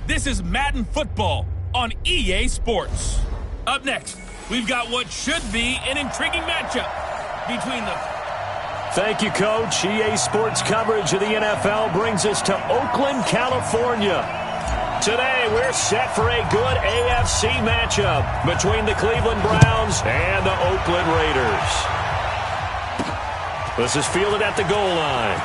This is Madden Football on EA Sports. Up next, we've got what should be an intriguing matchup between the... Thank you, Coach. EA Sports coverage of the NFL brings us to Oakland, California. Today, we're set for a good AFC matchup between the Cleveland Browns and the Oakland Raiders. This is fielded at the goal line.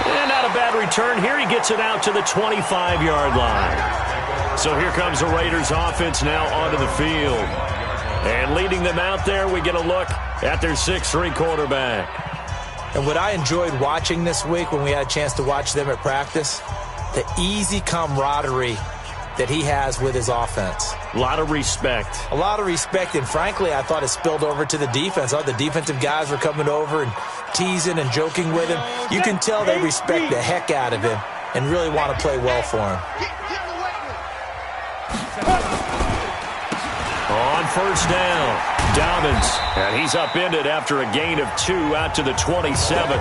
And not a bad return here. He gets it out to the 25-yard line. So here comes the Raiders offense now onto the field. And leading them out there, we get a look at their 6'3" quarterback. And what I enjoyed watching this week when we had a chance to watch them at practice, the easy camaraderie that he has with his offense. A lot of respect. A lot of respect, and frankly, I thought it spilled over to the defense. All the defensive guys were coming over and teasing and joking with him. You can tell they respect the heck out of him and really want to play well for him. On first down, Dobbins, and he's upended after a gain of 2 out to the 27.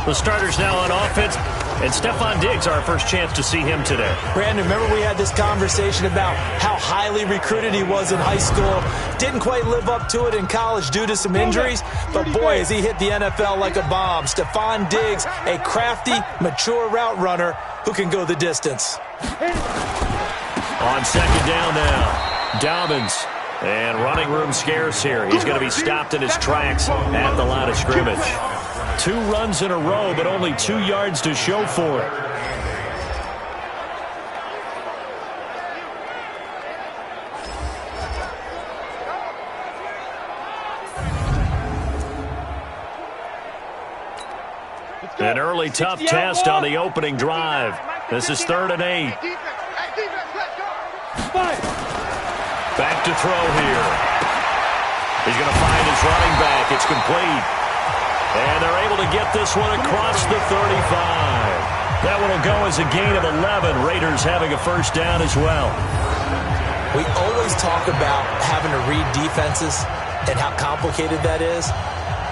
The starters now on offense, and Stephon Diggs, our first chance to see him today. Brandon, remember we had this conversation about how highly recruited he was in high school. Didn't quite live up to it in college due to some injuries, but boy, has he hit the NFL like a bomb. Stephon Diggs, a crafty, mature route runner who can go the distance. On second down now, Dobbins. And running room scarce here. He's going to be stopped in his tracks at the line of scrimmage. 2 runs in a row, but only 2 yards to show for it. An early tough test on the opening drive. This is 3rd and 8. Back to throw here. He's going to find his running back. It's complete. And they're able to get this one across the 35. That one will go as a gain of 11. Raiders having a first down as well. We always talk about having to read defenses and how complicated that is.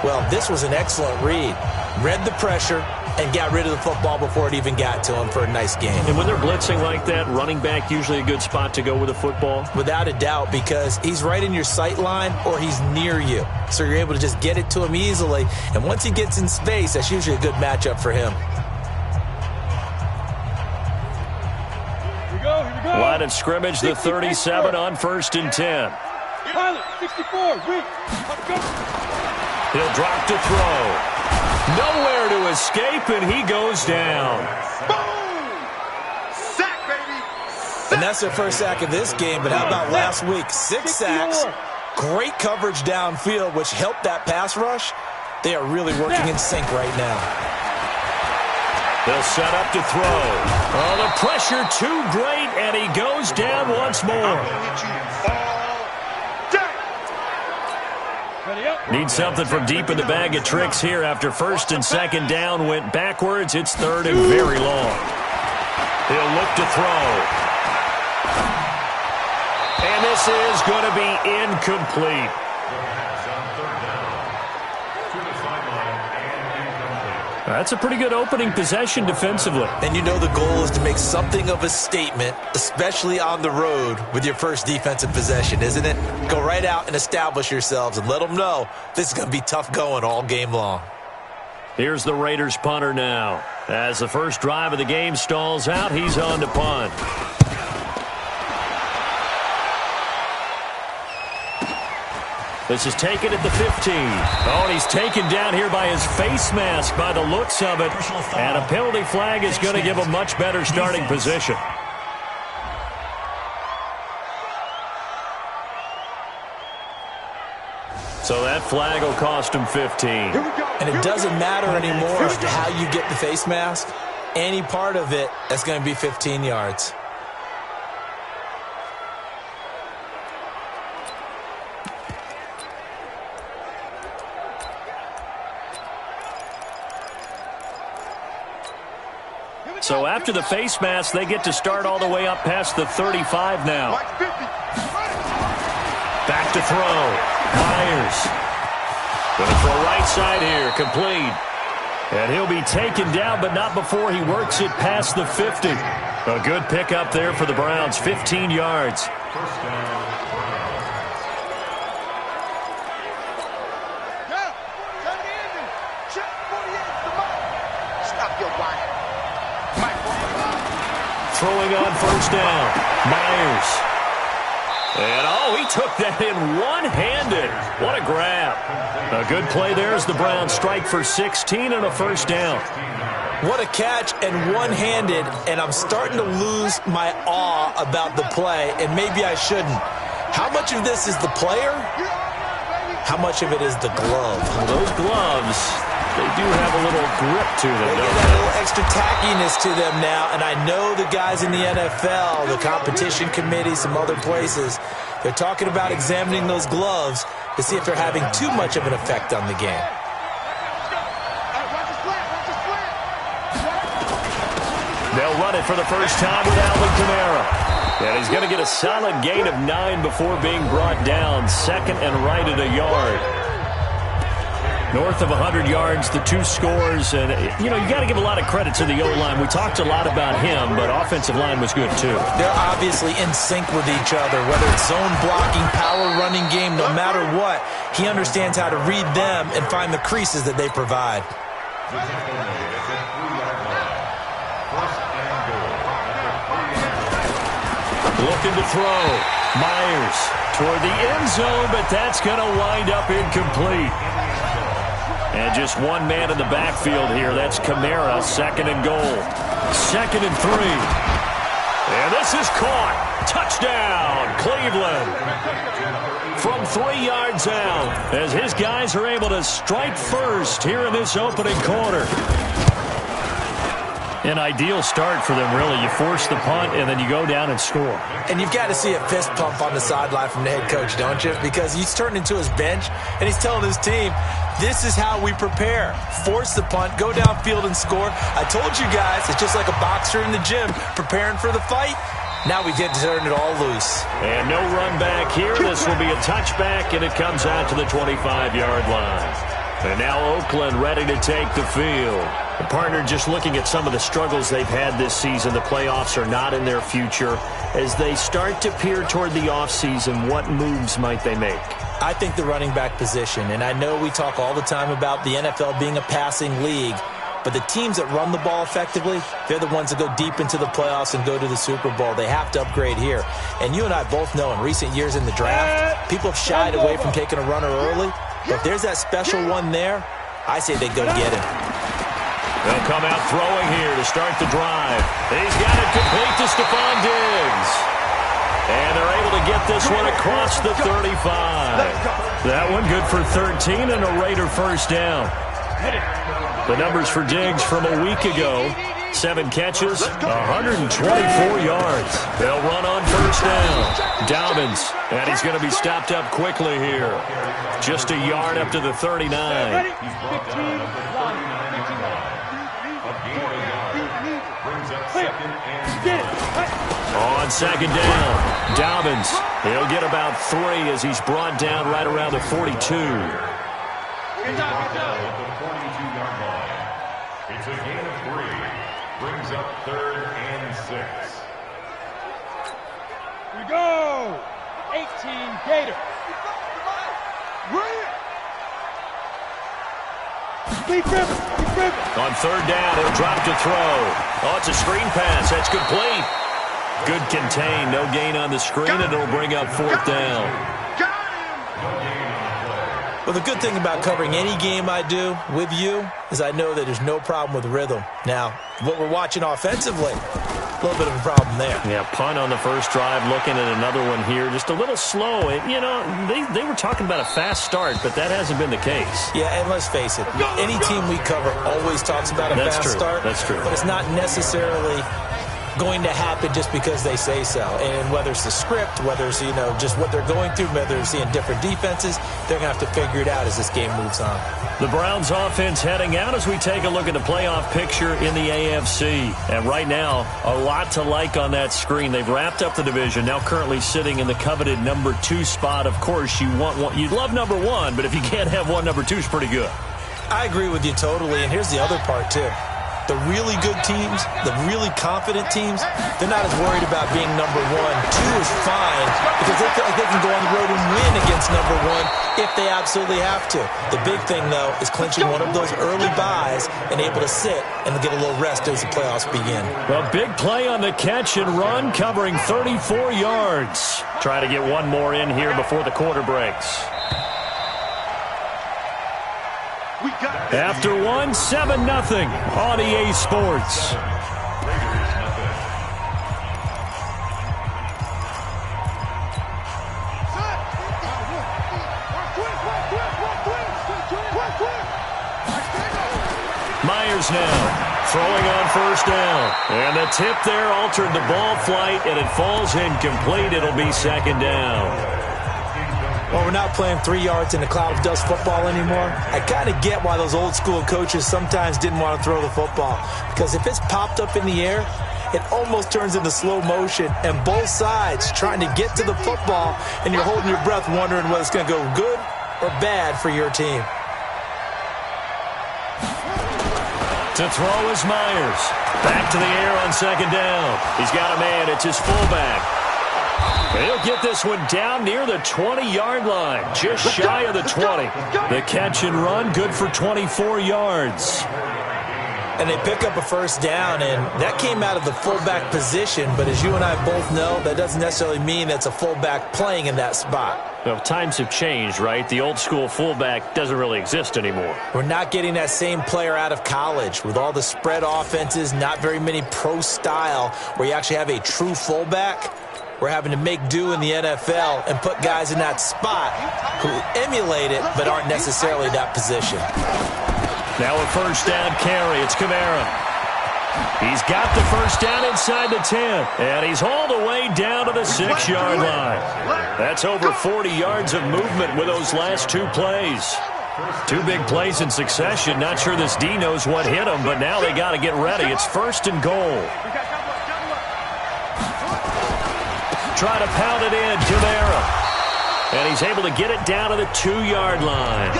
Well, this was an excellent read. Read the pressure and got rid of the football before it even got to him for a nice game. And when they're blitzing like that, running back usually a good spot to go with the football? Without a doubt, because he's right in your sight line or he's near you. So you're able to just get it to him easily. And once he gets in space, that's usually a good matchup for him. Here we go. Line of scrimmage, the 37 on 1st and 10. Pilot, 64, weak. Let's go. He'll drop to throw. Nowhere to escape, and he goes down. Boom! Sack, baby! Sack. And that's their first sack of this game, but how about last week? 6 sacks, great coverage downfield, which helped that pass rush. They are really working in sync right now. They'll set up to throw. Oh, the pressure too great, and he goes down once more. Need something from deep in the bag of tricks here after 1st and 2nd down went backwards. It's 3rd and very long. He'll look to throw. And this is going to be incomplete. That's a pretty good opening possession defensively. And you know the goal is to make something of a statement, especially on the road with your first defensive possession, isn't it? Go right out and establish yourselves and let them know this is going to be tough going all game long. Here's the Raiders punter now. As the first drive of the game stalls out, he's on to punt. This is taken at the 15. Oh, and he's taken down here by his face mask by the looks of it. And a penalty flag is going to give a much better starting position. So that flag will cost him 15. And it doesn't matter anymore how you get the face mask. Any part of it, that's going to be 15 yards. So after the face mask, they get to start all the way up past the 35 now. Back to throw. Myers. Going to throw right side here. Complete. And he'll be taken down, but not before he works it past the 50. A good pickup there for the Browns, 15 yards. Throwing on first down, Myers. And, he took that in one-handed. What a grab. A good play there as the Browns strike for 16 and a first down. What a catch and one-handed, and I'm starting to lose my awe about the play, and maybe I shouldn't. How much of this is the player? How much of it is the glove? Well, those gloves, they do have a little grip to them, They don't get they? a little extra tackiness to them now, and I know the guys in the NFL, the competition committee, some other places, they're talking about examining those gloves to see if they're having too much of an effect on the game. They'll run it for the first time with Alvin Kamara. And he's going to get a solid gain of 9 before being brought down. Second and right at a yard. North of 100 yards, the 2 scores. And, you got to give a lot of credit to the O-line. We talked a lot about him, but offensive line was good, too. They're obviously in sync with each other, whether it's zone blocking, power running game, no matter what. He understands how to read them and find the creases that they provide. Looking to throw. Myers toward the end zone, but that's going to wind up incomplete. And just one man in the backfield here. That's Kamara, second and goal. Second and 3. And this is caught. Touchdown, Cleveland. From 3 yards out, as his guys are able to strike first here in this opening quarter. An ideal start for them, really. You force the punt, and then you go down and score. And you've got to see a fist pump on the sideline from the head coach, don't you? Because he's turned into his bench, and he's telling his team, this is how we prepare. Force the punt, go downfield and score. I told you guys, it's just like a boxer in the gym preparing for the fight. Now we get to turn it all loose. And no run back here. This will be a touchback, and it comes out to the 25-yard line. And now Oakland ready to take the field. The partner, just looking at some of the struggles they've had this season, the playoffs are not in their future. As they start to peer toward the offseason, what moves might they make? I think the running back position, and I know we talk all the time about the NFL being a passing league, but the teams that run the ball effectively, they're the ones that go deep into the playoffs and go to the Super Bowl. They have to upgrade here. And you and I both know in recent years in the draft, people have shied away from taking a runner early. But if there's that special one there, I say they go get him. They'll come out throwing here to start the drive. He's got it complete to Stephon Diggs. And they're able to get this one across the 35. That one good for 13 and a Raider first down. The numbers for Diggs from a week ago. 7 catches, 124 yards. They'll run on first down. Dobbins, and he's going to be stopped up quickly here. Just a yard up to the 39. On second down, Dobbins. He'll get about 3 as he's brought down right around the 42. It's a gain of 3. Brings up 3rd and 6. We go! 18 Gator. Keep river. On third down, he'll drop to throw. Oh, it's a screen pass. That's complete. Good contain. No gain on the screen, and it'll bring up 4th down. Well, the good thing about covering any game I do with you is I know that there's no problem with rhythm. Now, what we're watching offensively, a little bit of a problem there. Yeah, punt on the first drive, looking at another one here. Just a little slow. They were talking about a fast start, but that hasn't been the case. Yeah, and let's face it, any team we cover always talks about a fast start. That's true. But it's not necessarily going to happen just because they say so. And whether it's the script, whether it's, just what they're going through, whether it's seeing different defenses, they're going to have to figure it out as this game moves on. The Browns offense heading out as we take a look at the playoff picture in the AFC. And right now, a lot to like on that screen. They've wrapped up the division, now currently sitting in the coveted number 2 spot. Of course, you'd love number 1, but if you can't have one, number 2 is pretty good. I agree with you totally, and here's the other part, too. The really good teams, the really confident teams, they're not as worried about being number one. 2 is fine because they feel like they can go on the road and win against number 1 if they absolutely have to. The big thing, though, is clinching one of those early buys and able to sit and get a little rest as the playoffs begin. A big play on the catch and run, covering 34 yards. Try to get one more in here before the quarter breaks. After 1, 7-0 on EA Sports. Myers now throwing on first down. And the tip there altered the ball flight, and it falls incomplete. It'll be second down. Well, we're not playing 3 yards in a cloud of dust football anymore. I kind of get why those old school coaches sometimes didn't want to throw the football. Because if it's popped up in the air, it almost turns into slow motion. And both sides trying to get to the football, and you're holding your breath wondering whether it's going to go good or bad for your team. To throw is Myers. Back to the air on second down. He's got a man. It's his fullback. He'll get this one down near the 20-yard line, just shy of the 20. The catch and run, good for 24 yards. And they pick up a first down, and that came out of the fullback position. But as you and I both know, that doesn't necessarily mean that's a fullback playing in that spot. Well, times have changed, right? The old-school fullback doesn't really exist anymore. We're not getting that same player out of college. With all the spread offenses, not very many pro style, where you actually have a true fullback. We're having to make do in the NFL and put guys in that spot who emulate it but aren't necessarily that position. Now a first down carry. It's Kamara. He's got the first down inside the 10, and he's hauled away down to the 6-yard line. That's over 40 yards of movement with those last 2 plays. 2 big plays in succession. Not sure this D knows what hit him, but now they got to get ready. It's first and goal. Try to pound it in, Kamara. And he's able to get it down to the 2-yard line.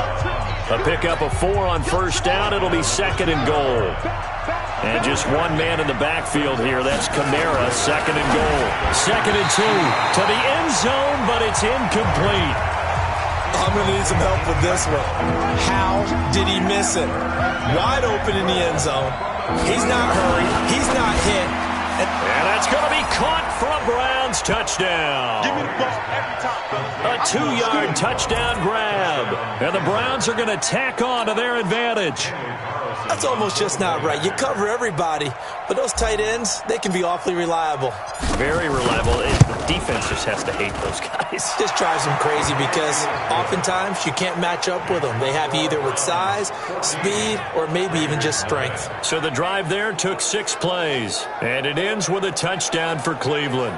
A pickup of 4 on first down. It'll be second and goal. And just one man in the backfield here. That's Kamara, second and goal. Second and 2 to the end zone, but it's incomplete. I'm going to need some help with this one. How did he miss it? Wide open in the end zone. He's not hurried. He's not hit. And that's going to be caught for a Browns touchdown. Give me the ball every time, brother. A 2-yard touchdown grab. And the Browns are going to tack on to their advantage. That's almost just not right. You cover everybody, but those tight ends, they can be awfully reliable. Very reliable. The defense just has to hate those guys. Just drives them crazy because oftentimes you can't match up with them. They have either with size, speed, or maybe even just strength. So the drive there took 6 plays, and it ends with a touchdown for Cleveland.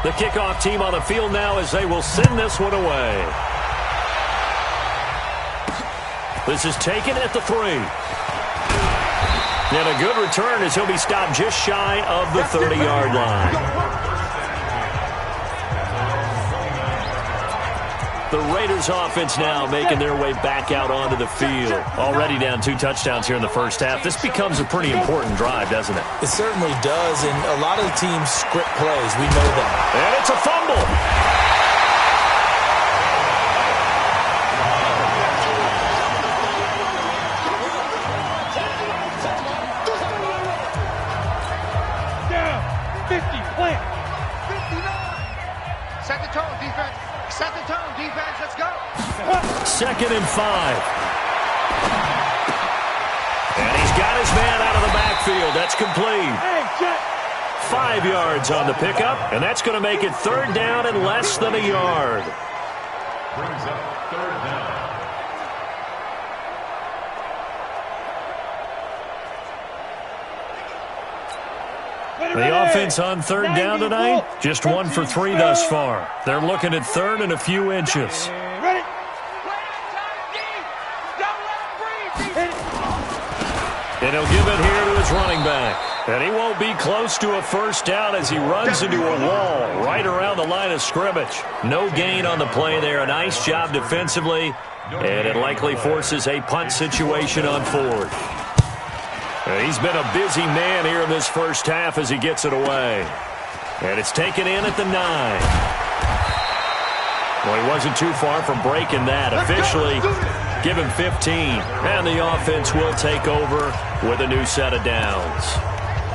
The kickoff team on the field now as they will send this one away. This is taken at the 3. And a good return as he'll be stopped just shy of the 30-yard line. The Raiders offense now making their way back out onto the field. Already down 2 touchdowns here in the first half. This becomes a pretty important drive, doesn't it? It certainly does, and a lot of the teams script plays. We know that. And it's a fumble. Down. 50, plant. 59. Set the tone, defense. Set the tone, defense. Let's go. Second and 5. And he's got his man out of the backfield. That's complete. Hey, Jet. 5 yards on the pickup, and that's going to make it third down and less than a yard. Brings up third down. The offense on third down tonight, just 1 for 3 thus far. They're looking at third and a few inches. Ready? And he'll give it here to his running back. And he won't be close to a first down as he runs into a wall right around the line of scrimmage. No gain on the play there. A nice job defensively. And it likely forces a punt situation on fourth. He's been a busy man here in this first half as he gets it away. And it's taken in at the 9. Well, he wasn't too far from breaking that. Officially, give him 15. And the offense will take over with a new set of downs.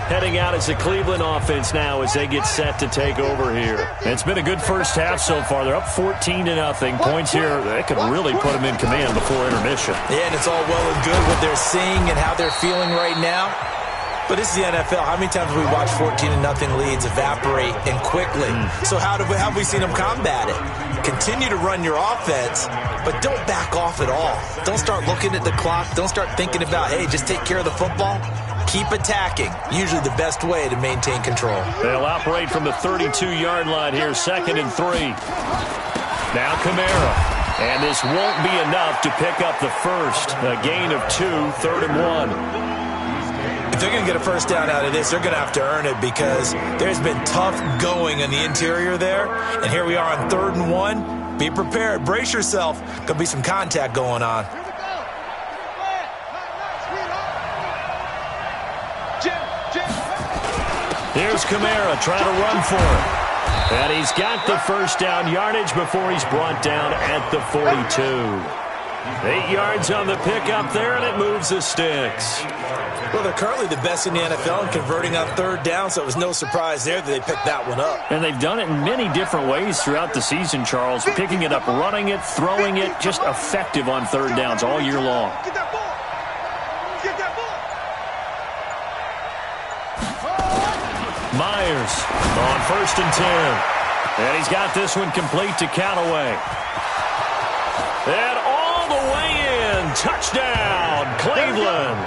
Heading out as the Cleveland offense now as they get set to take over here. And it's been a good first half so far. They're up 14-0. Points here, they could really put them in command before intermission. Yeah, and it's all well and good what they're seeing and how they're feeling right now. But this is the NFL. How many times have we watched 14-0 leads evaporate and quickly? So how have we seen them combat it? Continue to run your offense, but don't back off at all. Don't start looking at the clock. Don't start thinking about, hey, just take care of the football. Keep attacking. Usually the best way to maintain control. They'll operate from the 32-yard line here, 2nd and 3. Now Kamara. And this won't be enough to pick up the first. A gain of 2, 3rd and 1. If they're going to get a first down out of this, they're going to have to earn it because there's been tough going in the interior there. And here we are on 3rd and 1. Be prepared. Brace yourself. Going to be some contact going on. Here's Kamara trying to run for it. And he's got the first down yardage before he's brought down at the 42. 8 yards on the pickup there, and it moves the sticks. Well, they're currently the best in the NFL in converting on 3rd down, so it was no surprise there that they picked that one up. And they've done it in many different ways throughout the season, Charles. Picking it up, running it, throwing it, just effective on 3rd downs all year long. Get that ball. Get that ball. Myers on 1st and 10. And he's got this one complete to Callaway. And all the way in. Touchdown, Cleveland.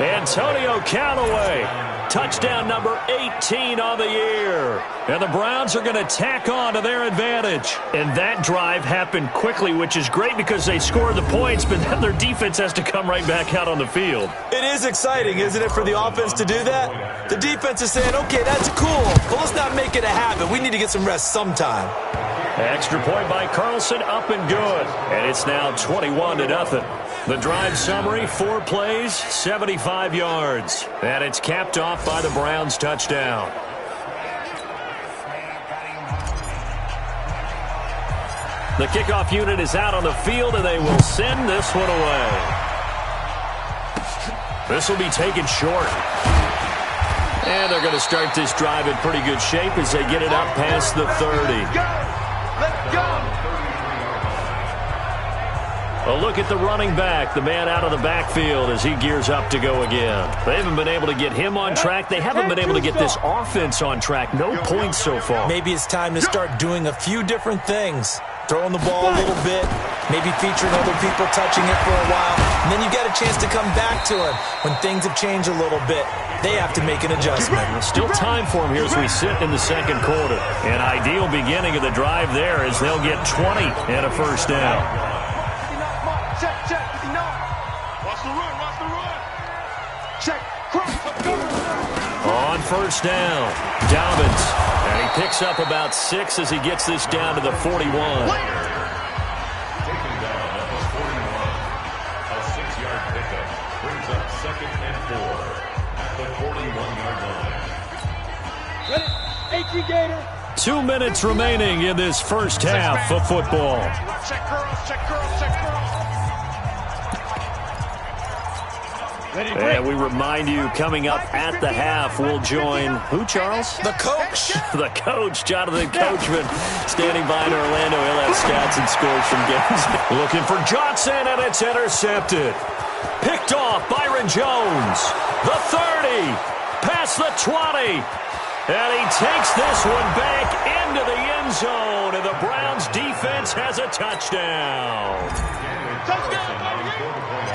Antonio Callaway. Touchdown number 18 on the year. And the Browns are going to tack on to their advantage. And that drive happened quickly, which is great because they scored the points, but then their defense has to come right back out on the field. It is exciting, isn't it, for the offense to do that? The defense is saying, okay, that's cool, but let's not make it a habit. We need to get some rest sometime. Extra point by Carlson, up and good. And it's now 21-0. The drive summary, 4 plays, 75 yards. And it's capped off by the Browns' touchdown. The kickoff unit is out on the field, and they will send this one away. This will be taken short. And they're going to start this drive in pretty good shape as they get it up past the 30. Let's go. A look at the running back, the man out of the backfield as he gears up to go again. They haven't been able to get him on track. They haven't been able to get this offense on track. No points so far. Maybe it's time to start doing a few different things. Throwing the ball a little bit, maybe featuring other people touching it for a while, and then you get a chance to come back to him when things have changed a little bit. They have to make an adjustment. Still time for him here as we sit in the second quarter. An ideal beginning of the drive there as they'll get 20 and a first down. Check, check, 59. Watch the run, watch the run. Check, cross, let's go. On first down, Dobbins. And he picks up about 6 as he gets this down to the 41. Taken down at the 41. A 6-yard pickup brings up 2nd and 4 at the 41-yard line. Ready? 18 Gator. 2 minutes remaining in this first half of football. Check girls, check girls, check girls. And we remind you, coming up at the half, we'll join who, Charles? The coach. The coach, Jonathan Coachman, standing by in Orlando. He'll have stats and scores from games. Looking for Johnson, and it's intercepted. Picked off, Byron Jones. The 30, past the 20. And he takes this one back into the end zone, and the Browns defense defense has a touchdown.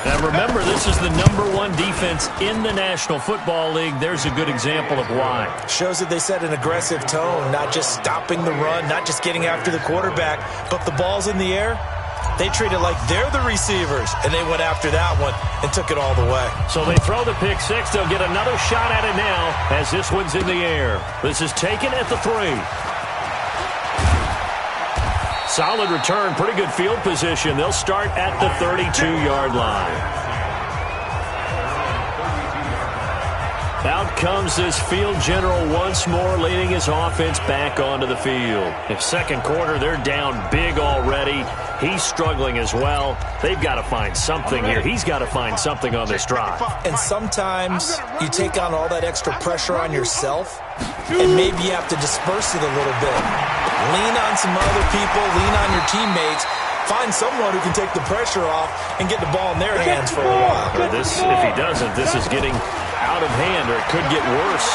Now remember, this is the #1 defense in the National Football League. There's a good example of why. Shows that they set an aggressive tone, not just stopping the run, not just getting after the quarterback, but the ball's in the air. They treat it like they're the receivers, and they went after that one and took it all the way. So they throw the pick six. They'll get another shot at it now as this one's in the air. This is taken at the 3. Solid return, pretty good field position. They'll start at the 32-yard line. Out comes this field general once more, leading his offense back onto the field. In second quarter, they're down big already. He's struggling as well. They've got to find something here. He's got to find something on this drive. And sometimes you take on all that extra pressure on yourself, and maybe you have to disperse it a little bit. Lean on some other people, lean on your teammates. Find someone who can take the pressure off and get the ball in their hands for a while. Or this, if he doesn't, this is getting out of hand, or it could get worse.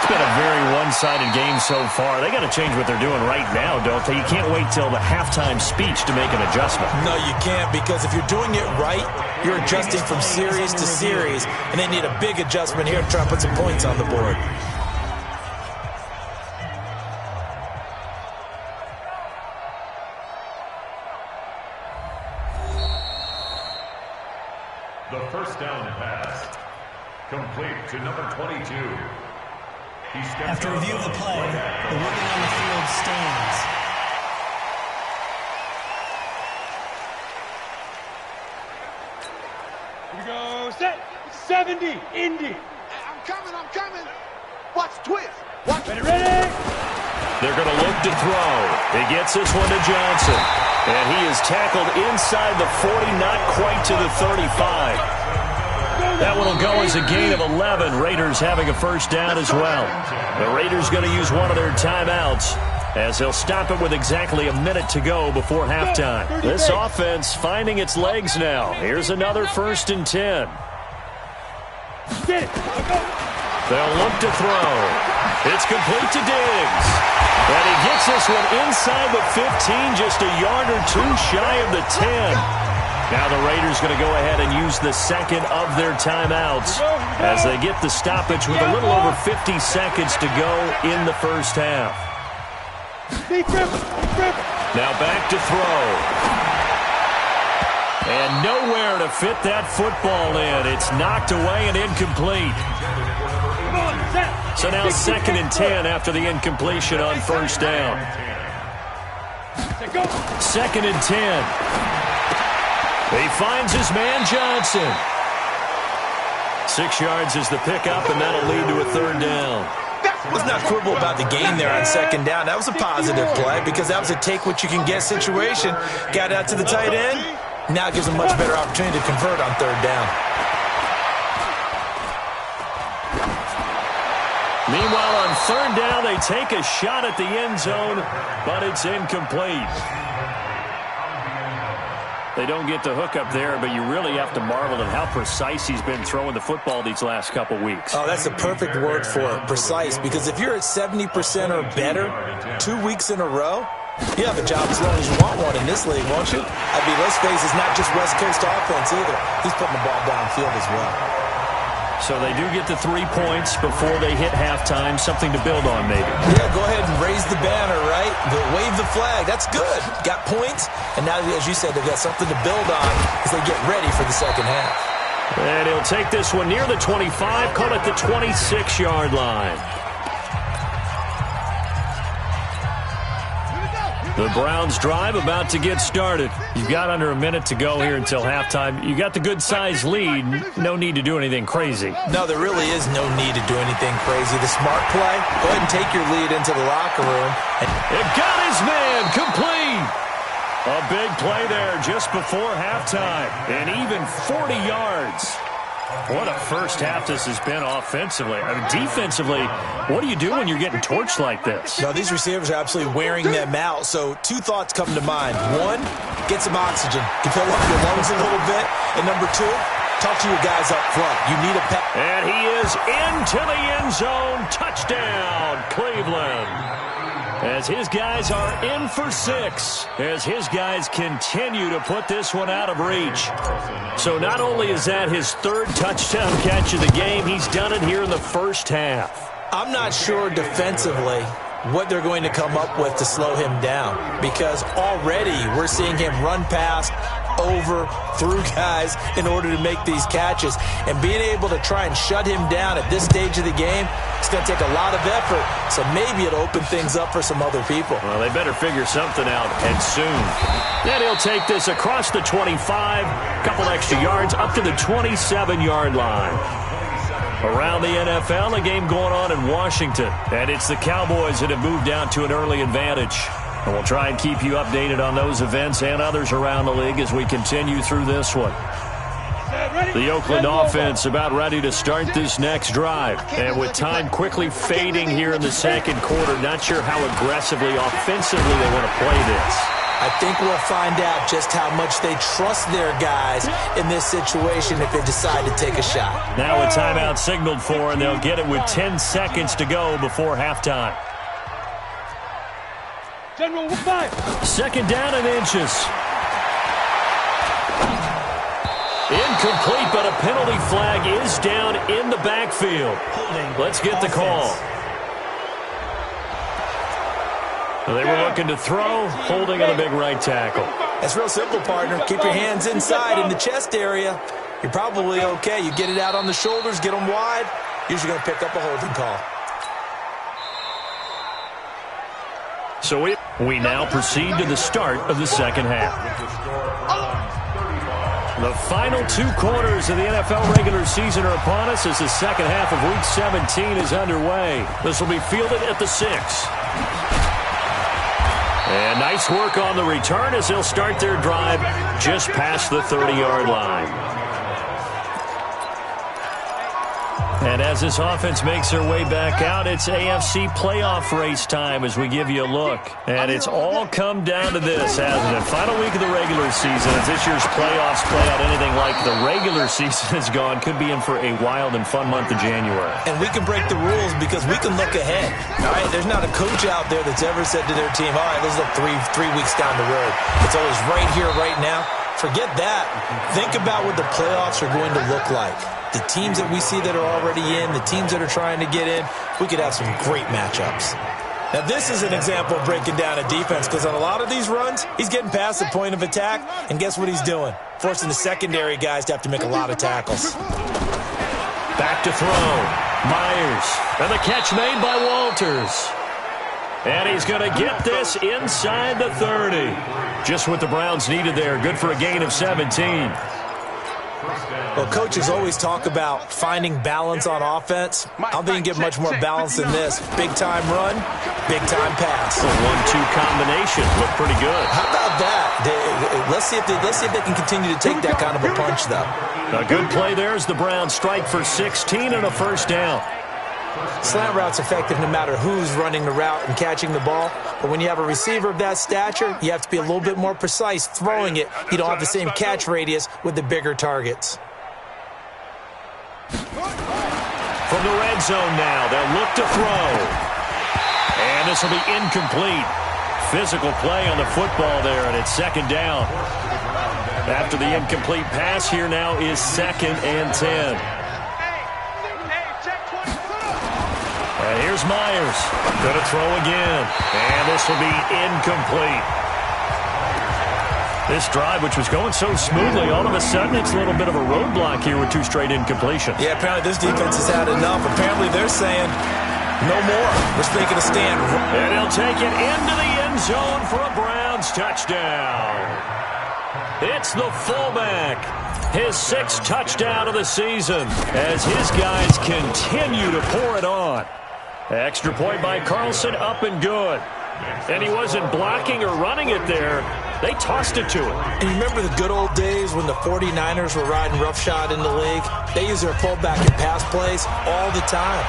It's been a very one-sided game so far. They got to change what they're doing right now, don't they? You can't wait till the halftime speech to make an adjustment. No, you can't, because if you're doing it right, you're adjusting from series to series, and they need a big adjustment here to try to put some points on the board. The first down pass, complete to number 22. After review of the play, the ruling on the field stands. Here we go, set, 70, Indy. I'm coming. Watch twist. Watch. Ready. They're going to look to throw. He gets this one to Johnson. And he is tackled inside the 40, not quite to the 35. That one will go as a gain of 11. Raiders having a first down as well. The Raiders going to use one of their timeouts as they'll stop it with exactly a minute to go before halftime. This offense finding its legs now. Here's another 1st and 10. They'll look to throw. It's complete to Diggs. And he gets this one inside the 15, just a yard or two shy of the 10. Now the Raiders going to go ahead and use the second of their timeouts as they get the stoppage with a little over 50 seconds to go in the first half. Now back to throw. And nowhere to fit that football in. It's knocked away and incomplete. So now 2nd and 10 after the incompletion on first down. 2nd and 10. He finds his man Johnson. 6 yards is the pickup, and that'll lead to a 3rd down. Let's not quibble about the gain there on 2nd down. That was a positive play because that was a take-what-you-can-get situation. Got out to the tight end. Now it gives them a much better opportunity to convert on 3rd down. Meanwhile, on 3rd down, they take a shot at the end zone, but it's incomplete. They don't get the hook up there, but you really have to marvel at how precise he's been throwing the football these last couple weeks. Oh, that's the perfect word for it, precise, because if you're at 70% or better 2 weeks in a row, you have a job as long as you want one in this league, won't you? I mean, let's face it, it's not just West Coast offense either. He's putting the ball downfield as well. So they do get the 3 points before they hit halftime, something to build on maybe. Yeah, go ahead and raise the banner, right? Wave the flag. That's good. Got points, and now, as you said, they've got something to build on as they get ready for the second half. And he'll take this one near the 25, call it the 26-yard line. The Browns drive about to get started. You've got under a minute to go here until halftime. You got the good-sized lead. No need to do anything crazy. No, there really is no need to do anything crazy. The smart play, go ahead and take your lead into the locker room. It got his man complete. A big play there just before halftime. And even 40 yards. What a first half this has been offensively. I mean, defensively, what do you do when you're getting torched like this? No, these receivers are absolutely wearing them out. So 2 thoughts come to mind. 1, get some oxygen. You fill up your lungs a little bit. And number 2, talk to your guys up front. You need a pep. And he is into the end zone. Touchdown, Cleveland. as his guys are in for 6, as his guys continue to put this one out of reach. So not only is that his 3rd touchdown catch of the game, he's done it here in the first half. I'm not sure defensively what they're going to come up with to slow him down, because already we're seeing him run past, over, through guys in order to make these catches. And being able to try and shut him down at this stage of the game, it's going to take a lot of effort. So maybe it'll open things up for some other people. Well, they better figure something out, and soon. Then he'll take this across the 25, couple extra yards, up to the 27-yard line. Around the NFL, a game going on in Washington. And it's the Cowboys that have moved out to an early advantage. And we'll try and keep you updated on those events and others around the league as we continue through this one. The Oakland offense about ready to start this next drive. And with time quickly fading here in the second quarter, not sure how aggressively, offensively they want to play this. I think we'll find out just how much they trust their guys in this situation if they decide to take a shot. Now a timeout signaled for, and they'll get it with 10 seconds to go before halftime. Second down and inches. Incomplete, but a penalty flag is down in the backfield. Let's get the call. They were looking to throw, holding on a big right tackle. That's real simple, partner. Keep your hands inside in the chest area. You're probably okay. You get it out on the shoulders, get them wide. Usually going to pick up a holding call. So we now proceed to the start of the second half. The final 2 quarters of the NFL regular season are upon us as the second half of Week 17 is underway. This will be fielded at the 6. And nice work on the return as they'll start their drive just past the 30-yard line. And as this offense makes their way back out, it's AFC playoff race time as we give you a look. And it's all come down to this, hasn't it? Final week of the regular season. As this year's playoffs play out anything like the regular season has gone, could be in for a wild and fun month of January. And we can break the rules because we can look ahead. All right, there's not a coach out there that's ever said to their team, all right, let's look three weeks down the road. It's always right here, right now. Forget that. Think about what the playoffs are going to look like. The teams that we see that are already in, the teams that are trying to get in, we could have some great matchups. Now, this is an example of breaking down a defense because on a lot of these runs, he's getting past the point of attack, and guess what he's doing? Forcing the secondary guys to have to make a lot of tackles. Back to throw. Myers. And the catch made by Walters. And he's going to get this inside the 30. Just what the Browns needed there. Good for a gain of 17. Well, coaches always talk about finding balance on offense. I don't think you get much more balance than this. Big-time run, big-time pass. A 1-2 combination. Looked pretty good. How about that? Let's see if they can continue to take that kind of a punch, though. A good play there as the Browns strike for 16 and a first down. Slant route's effective no matter who's running the route and catching the ball. But when you have a receiver of that stature, you have to be a little bit more precise throwing it. You don't have the same catch radius with the bigger targets. From the red zone now, they'll look to throw. And this will be incomplete. Physical play on the football there, and it's second down. After the incomplete pass, here now is 2nd and 10. And here's Myers. Going to throw again. And this will be incomplete. This drive, which was going so smoothly, all of a sudden it's a little bit of a roadblock here with 2 straight incompletions. Yeah, apparently this defense has had enough. Apparently they're saying, no more. We're making a stand. And he'll take it into the end zone for a Browns touchdown. It's the fullback. His 6th touchdown of the season as his guys continue to pour it on. Extra point by Carlson, up and good. And he wasn't blocking or running it there. They tossed it to him. And you remember the good old days when the 49ers were riding roughshod in the league? They used their fullback in pass plays all the time.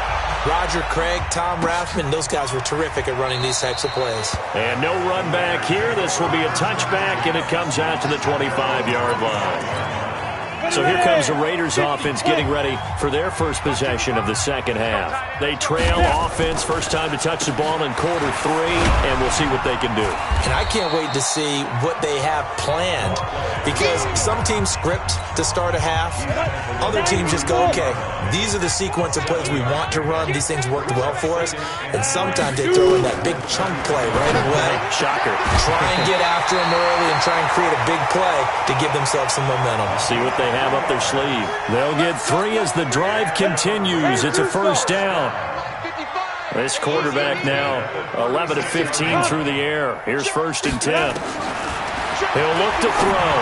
Roger Craig, Tom Rathman, those guys were terrific at running these types of plays. And no run back here. This will be a touchback, and it comes out to the 25-yard line. So here comes the Raiders offense getting ready for their first possession of the second half. They trail offense, first time to touch the ball in quarter 3, and we'll see what they can do. And I can't wait to see what they have planned, because some teams script to start a half. Other teams just go, okay, these are the sequence of plays we want to run. These things worked well for us. And sometimes they throw in that big chunk play right away. Shocker. Try and get after them early and try and create a big play to give themselves some momentum. See what they have up their sleeve. They'll get 3 as the drive continues. It's a first down. This quarterback now 11 of 15 through the air. Here's 1st and 10. He'll look to throw.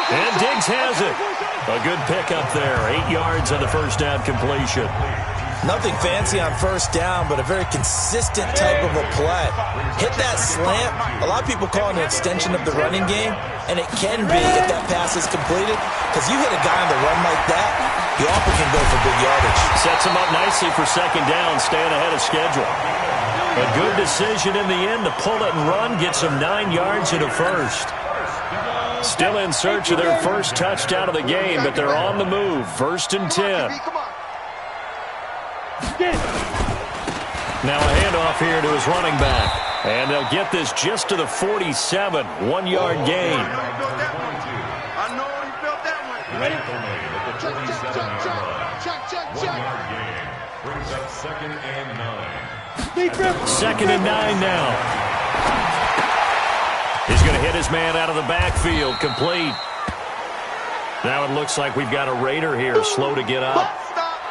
And Diggs has it. A good pickup there. 8 yards on the first down completion. Nothing fancy on first down, but a very consistent type of a play. Hit that slant. A lot of people call it an extension of the running game, and it can be if that pass is completed, because you hit a guy on the run like that, you often can go for big yardage. Sets him up nicely for second down, staying ahead of schedule. A good decision in the end to pull it and run, gets him 9 yards and a first. Still in search of their first touchdown of the game, but they're on the move. 1st and 10. Now a handoff here to his running back. And they'll get this just to the 47. 1-yard gain. I know you felt that one. Ready? One-yard gain. Brings up 2nd and 9. 2nd and 9 now. He's going to hit his man out of the backfield. Complete. Now it looks like we've got a Raider here slow to get up.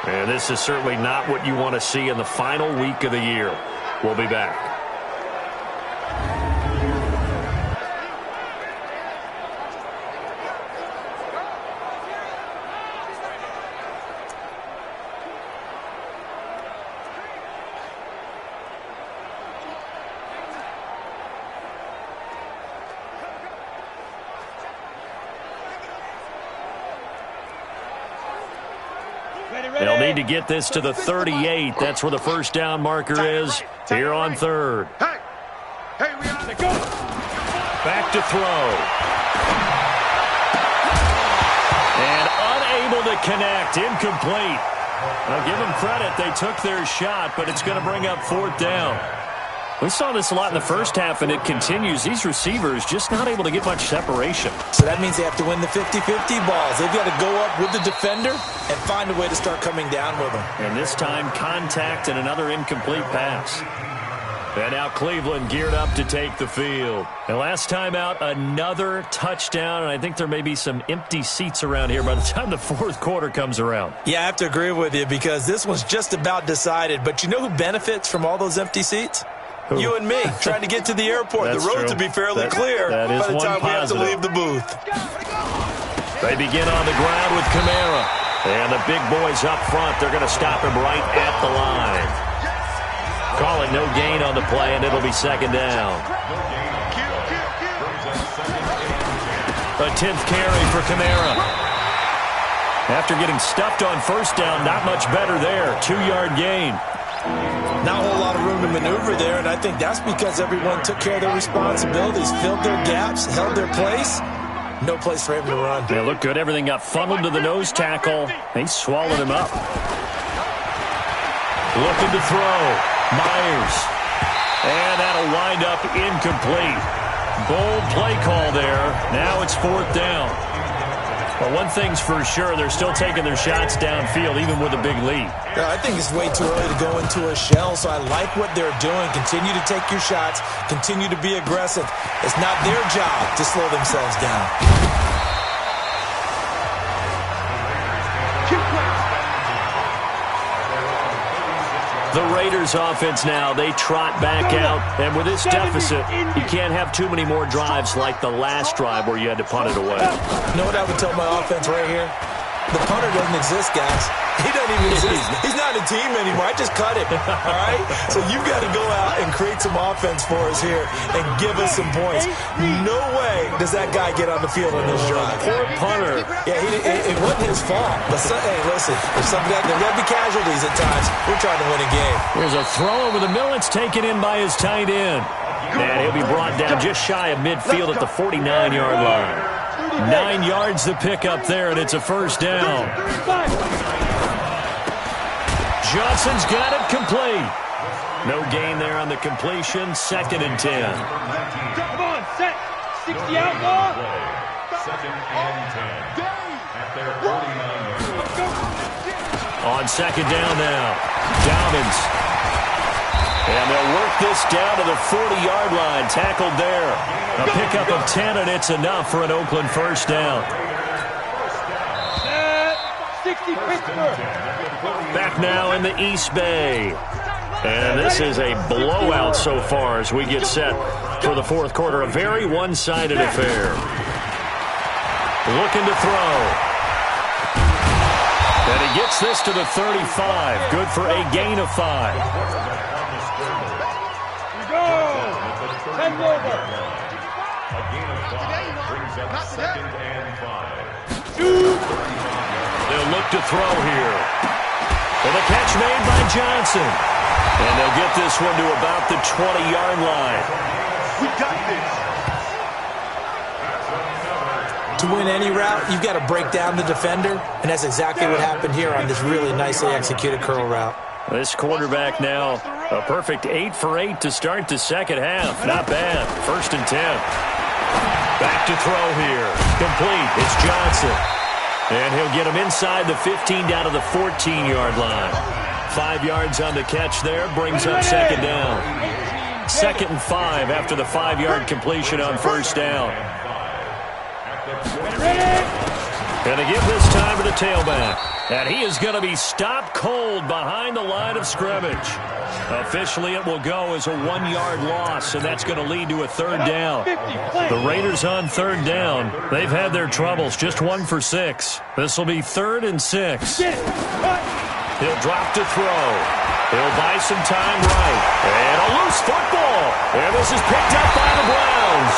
And this is certainly not what you want to see in the final week of the year. We'll be back. They'll need to get this to the 38. That's where the first down marker is here on 3rd. Hey, we got to go. Back to throw. And unable to connect. Incomplete. I'll give them credit. They took their shot, but it's going to bring up 4th down. We saw this a lot in the first half, and it continues. These receivers just not able to get much separation. So that means they have to win the 50-50 balls. They've got to go up with the defender and find a way to start coming down with them. And this time, contact and another incomplete pass. And now Cleveland geared up to take the field. And last time out, another touchdown. And I think there may be some empty seats around here by the time the 4th quarter comes around. Yeah, I have to agree with you because this one's just about decided. But you know who benefits from all those empty seats? Who? You and me, trying to get to the airport. The roads will be fairly clear that is by the time we have to leave the booth. They begin on the ground with Kamara. And the big boys up front, they're going to stop him right at the line. Call it no gain on the play, and it'll be 2nd down. A 10th carry for Kamara. After getting stuffed on first down, not much better there. 2-yard gain. Not a whole lot of room to maneuver there, and I think that's because everyone took care of their responsibilities, filled their gaps, held their place. No place for him to run. They look good. Everything got funneled to the nose tackle. They swallowed him up. Looking to throw. Myers. And that'll wind up incomplete. Bold play call there. Now it's 4th down. But one thing's for sure, they're still taking their shots downfield, even with a big lead. I think it's way too early to go into a shell, so I like what they're doing. Continue to take your shots. Continue to be aggressive. It's not their job to slow themselves down. The Raiders offense now, they trot back out. And with this deficit, you can't have too many more drives like the last drive where you had to punt it away. You know what I would tell my offense right here? The punter doesn't exist, guys. He doesn't even exist. He's not a team anymore. I just cut him, all right? So you've got to go out and create some offense for us here and give us some points. No way does that guy get on the field on this drive. Poor punter. Yeah, it wasn't his fault. But hey, listen, there's got to be casualties at times. We're trying to win a game. Here's a throw over the middle. It's taken in by his tight end. And he'll be brought down just shy of midfield at the 49-yard line. 9 yards to pick up there, and it's a first down. Johnson's got it complete. No gain there on the completion. 2nd and 10. Come on, set. 60 out, ball. Second and 10. At their 49-yard line. On 2nd down now. Dobbins. And they'll work this down to the 40-yard line. Tackled there. A pickup of 10, and it's enough for an Oakland first down. 60 Pittsburgh. Back now in the East Bay. And this is a blowout so far as we get set for the fourth quarter. A very one-sided affair. Looking to throw. And he gets this to the 35. Good for a gain of 5. Go! 10 over. A gain of 5 brings up 2nd and 5. They'll look to throw here. And the catch made by Johnson. And they'll get this one to about the 20-yard line. We got this. To win any route, you've got to break down the defender, and that's exactly what happened here on this really nicely executed curl route. This quarterback now, a perfect 8 for 8 to start the second half. Not bad. 1st and 10. Back to throw here. Complete. It's Johnson. And he'll get him inside the 15 down to the 14-yard line. 5 yards on the catch there. Brings up 2nd down. 2nd and 5 after the 5-yard completion on 1st down. And to give this time to the tailback. And he is going to be stopped cold behind the line of scrimmage. Officially, it will go as a 1-yard loss, and that's going to lead to a 3rd down. The Raiders on 3rd down. They've had their troubles, just 1 for 6. This will be 3rd and 6. He'll drop to throw. He'll buy some time right. And a loose football. And this is picked up by the Browns.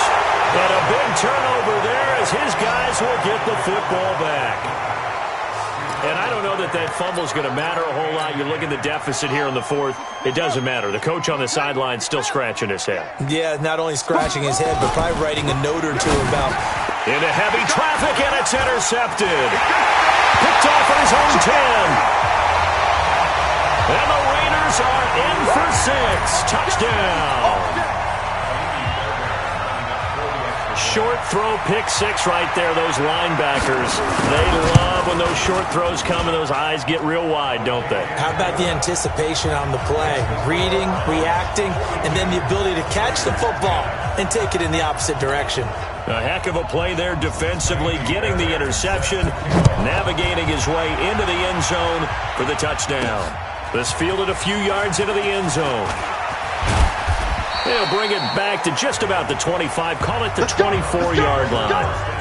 And a big turnover there as his guys will get the football back. And I don't know that that fumble is going to matter a whole lot. You look at the deficit here in the 4th. It doesn't matter. The coach on the sideline still scratching his head. Yeah, not only scratching his head, but probably writing a note or two about... Into heavy traffic, and it's intercepted. Picked off at his own 10. And the Raiders are in for 6. Touchdown. Short throw, pick 6 right there. Those linebackers, they love when those short throws come and those eyes get real wide, don't they? How about the anticipation on the play? Reading, reacting, and then the ability to catch the football and take it in the opposite direction. A heck of a play there defensively, getting the interception, navigating his way into the end zone for the touchdown. This fielded a few yards into the end zone. They'll bring it back to just about the 25. Call it the 24-yard line.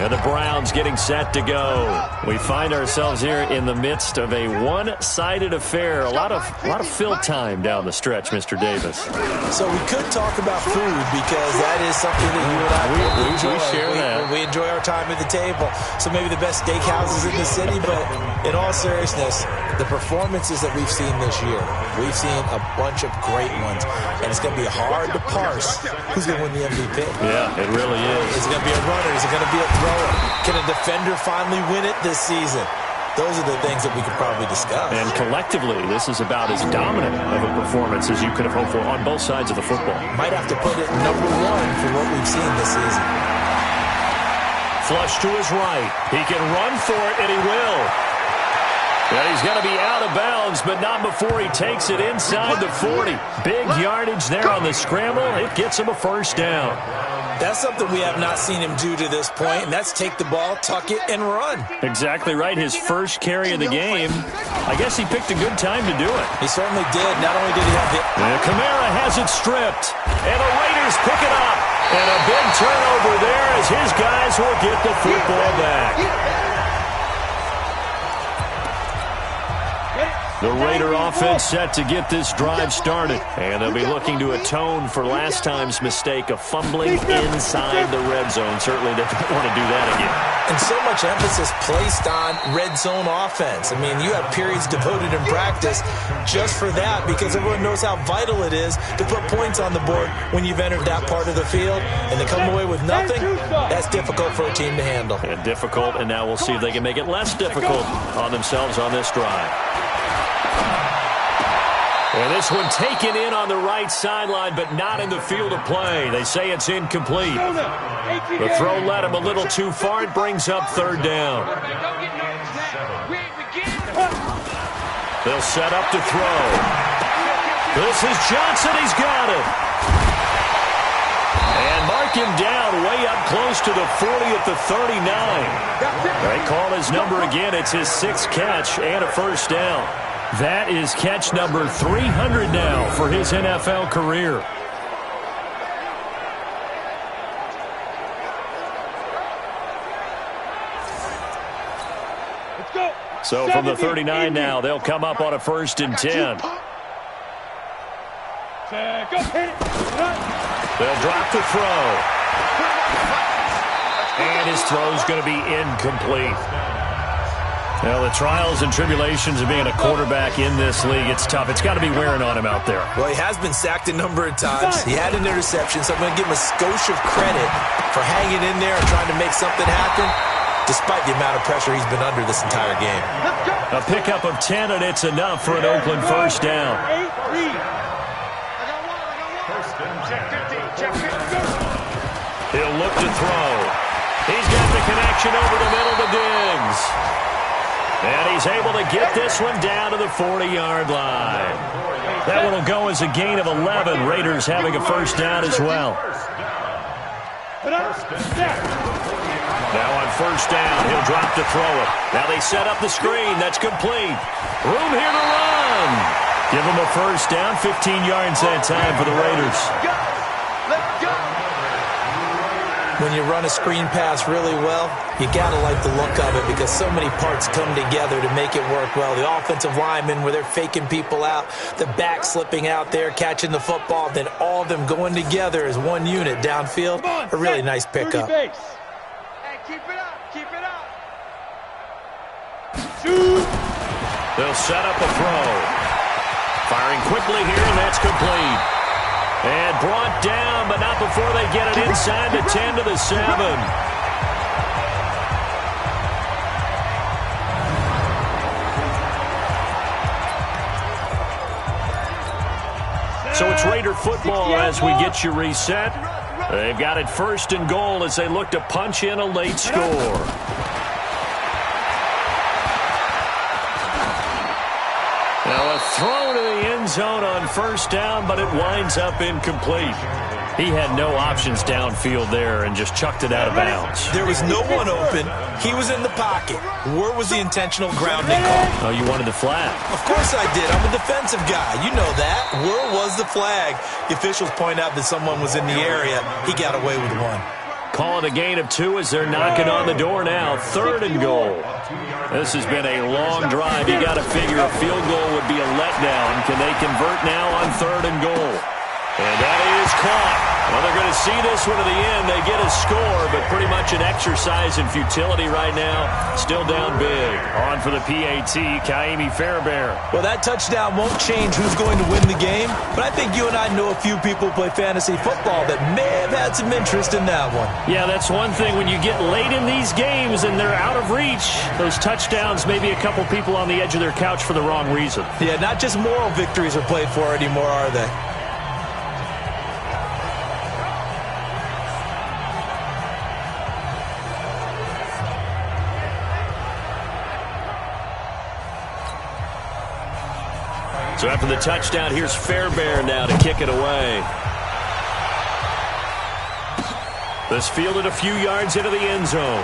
And the Browns getting set to go. We find ourselves here in the midst of a one-sided affair. A lot of fill time down the stretch, Mr. Davis. So we could talk about food because that is something that you and I really enjoy. We share that. We enjoy our time at the table. So maybe the best steakhouses in the city, but in all seriousness, the performances that we've seen this year, we've seen a bunch of great ones, and it's going to be hard to parse who's going to win the MVP. Yeah, it really is. Is it going to be a runner? Is it going to be a thrower? Can a defender finally win it this season? Those are the things that we could probably discuss. And collectively, this is about as dominant of a performance as you could have hoped for on both sides of the football. Might have to put it #1 for what we've seen this season. Flush to his right. He can run for it, and he will. And he's going to be out of bounds, but not before he takes it inside the 40. Big yardage there on the scramble. It gets him a first down. That's something we have not seen him do to this point, and that's take the ball, tuck it, and run. Exactly right. His first carry of the game. I guess he picked a good time to do it. He certainly did. Not only did he have the... And Kamara has it stripped. And the Raiders pick it up. And a big turnover there as his guys will get the football back. The Raider offense set to get this drive started. And they'll be looking to atone for last time's mistake of fumbling inside the red zone. Certainly they don't want to do that again. And so much emphasis placed on red zone offense. I mean, you have periods devoted in practice just for that because everyone knows how vital it is to put points on the board when you've entered that part of the field. And to come away with nothing, that's difficult for a team to handle. And difficult, and now we'll see if they can make it less difficult on themselves on this drive. And this one taken in on the right sideline, but not in the field of play. They say it's incomplete. The throw led him a little too far. It brings up third down. They'll set up to throw. This is Johnson. He's got it. And mark him down way up close to the 40 at the 39. They call his number again. It's his sixth catch and a first down. That is catch number 300 now for his NFL career. So from the 39 now, they'll come up on a 1st and 10. They'll drop the throw. And his throw's going to be incomplete. Well, the trials and tribulations of being a quarterback in this league, it's tough. It's got to be wearing on him out there. Well, he has been sacked a number of times. He had an interception, so I'm going to give him a skosh of credit for hanging in there and trying to make something happen, despite the amount of pressure he's been under this entire game. A pickup of 10, and it's enough for an Oakland first down. He'll look to throw. He's got the connection over the middle to Diggs. And he's able to get this one down to the 40-yard line. That one will go as a gain of 11. Raiders having a first down as well. Now on first down, he'll drop to throw it. Now they set up the screen. That's complete. Room here to run. Give him a first down. 15 yards that time for the Raiders. When you run a screen pass really well, you got to like the look of it because so many parts come together to make it work well. The offensive linemen, where they're faking people out, the back slipping out there, catching the football, then all of them going together as one unit downfield. A really nice pickup. Hey, keep it up, keep it up. Shoot. They'll set up a throw. Firing quickly here, and that's complete. And brought down, but not before they get it inside the 10 to the 7. So it's Raider football as we get you reset. They've got it 1st and goal as they look to punch in a late score. Now a throw to the end zone on first down, but it winds up incomplete. He had no options downfield there and just chucked it out of bounds. There was no one open. He was in the pocket. Where was the intentional grounding call? Oh, you wanted the flag. Of course I did. I'm a defensive guy. You know that. Where was the flag? The officials point out that someone was in the area. He got away with one. Call it a gain of 2 as they're knocking on the door now. 3rd and goal. This has been a long drive. You got to figure a field goal would be a letdown. Can they convert now on 3rd and goal? And that is caught. Well, they're going to see this one to the end. They get a score, but pretty much an exercise in futility right now. Still down big. On for the PAT, Kaimi Fairbairn. Well, that touchdown won't change who's going to win the game, but I think you and I know a few people who play fantasy football that may have had some interest in that one. Yeah, that's one thing. When you get late in these games and they're out of reach, those touchdowns, maybe a couple people on the edge of their couch for the wrong reason. Yeah, not just moral victories are played for anymore, are they? So after the touchdown, here's Fairbairn now to kick it away. This fielded a few yards into the end zone.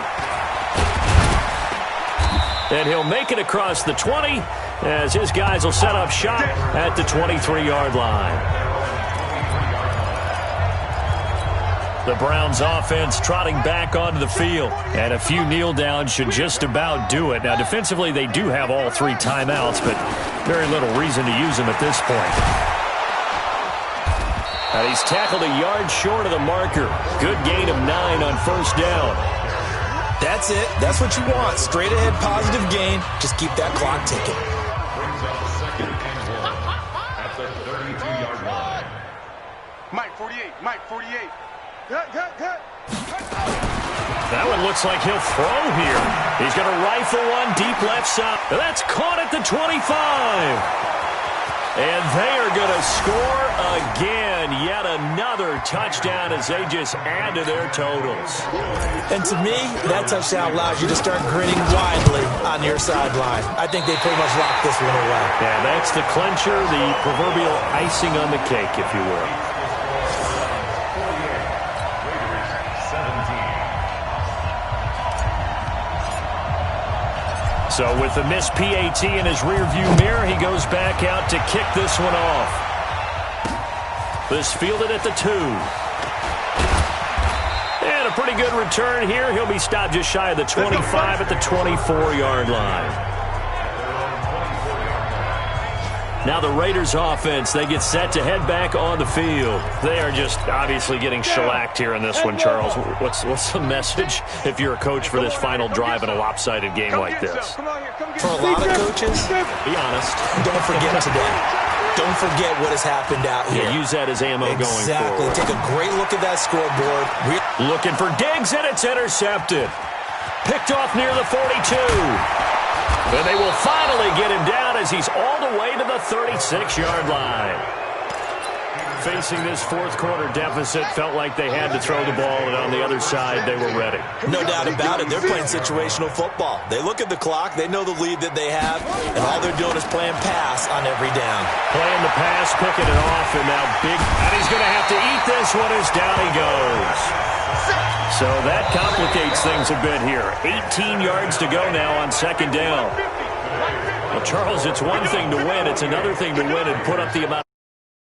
And he'll make it across the 20 as his guys will set up shop at the 23-yard line. The Browns offense trotting back onto the field. And a few kneel downs should just about do it. Now, defensively, they do have all 3 timeouts, but very little reason to use them at this point. And he's tackled a yard short of the marker. Good gain of 9 on first down. That's it. That's what you want. Straight ahead positive gain. Just keep that clock ticking. Brings up second and 1 at the 32-yard line. Mike 48. Mike 48. Cut. That one looks like he'll throw here. He's going to rifle one deep left side. That's caught at the 25. And they are going to score again. Yet another touchdown as they just add to their totals. And to me, that touchdown allows you to start grinning widely on your sideline. I think they pretty much locked this one away. Yeah, that's the clincher, the proverbial icing on the cake, if you will. So with the missed PAT in his rearview mirror, he goes back out to kick this one off. This fielded at the 2. And a pretty good return here. He'll be stopped just shy of the 25 at the 24-yard line. Now the Raiders offense, they get set to head back on the field. They are just obviously getting shellacked here in this one, Charles. What's the message if you're a coach for this final drive in a lopsided game like this? For a lot of coaches, be honest. Don't forget today. Don't forget what has happened out here. Yeah, use that as ammo going Exactly. forward. Take a great look at that scoreboard. Looking for Diggs, and it's intercepted. Picked off near the 42. And they will finally get him down as he's all the way to the 36-yard line. Facing this fourth quarter deficit, felt like they had to throw the ball, and on the other side, they were ready. No doubt about it. They're playing situational football. They look at the clock. They know the lead that they have, and all they're doing is playing pass on every down. Playing the pass, picking it off, and now and he's going to have to eat this one as down he goes. So that complicates things a bit here. 18 yards to go now on second down. Well, Charles, it's one thing to win. It's another thing to win and put up the amount.